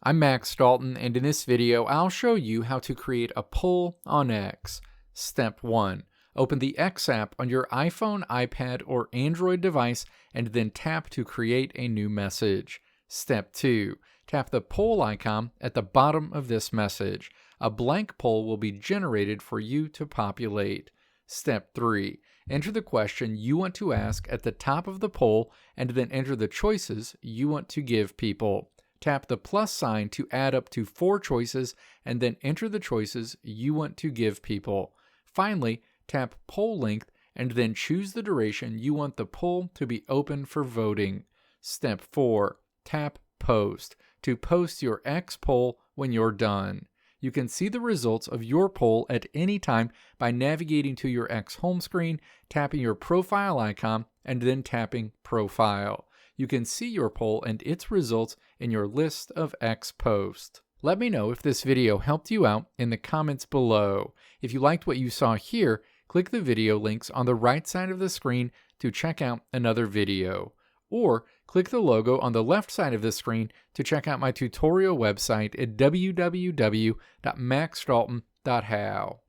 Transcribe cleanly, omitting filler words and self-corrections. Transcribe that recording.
I'm Max Dalton, and in this video I'll show you how to create a poll on X. Step 1. Open the X app on your iPhone, iPad, or Android device and then tap to create a new message. Step 2. Tap the poll icon at the bottom of this message. A blank poll will be generated for you to populate. Step 3. Enter the question you want to ask at the top of the poll and then enter the choices you want to give people. Tap the plus sign to add up to 4 choices and then enter the choices you want to give people. Finally, tap poll length and then choose the duration you want the poll to be open for voting. Step 4. Tap post to post your X poll when you're done. You can see the results of your poll at any time by navigating to your X home screen, tapping your profile icon, and then tapping Profile. You can see your poll and its results in your list of X posts. Let me know if this video helped you out in the comments below. If you liked what you saw here, click the video links on the right side of the screen to check out another video. Or click the logo on the left side of the screen to check out my tutorial website at www.maxdalton.how.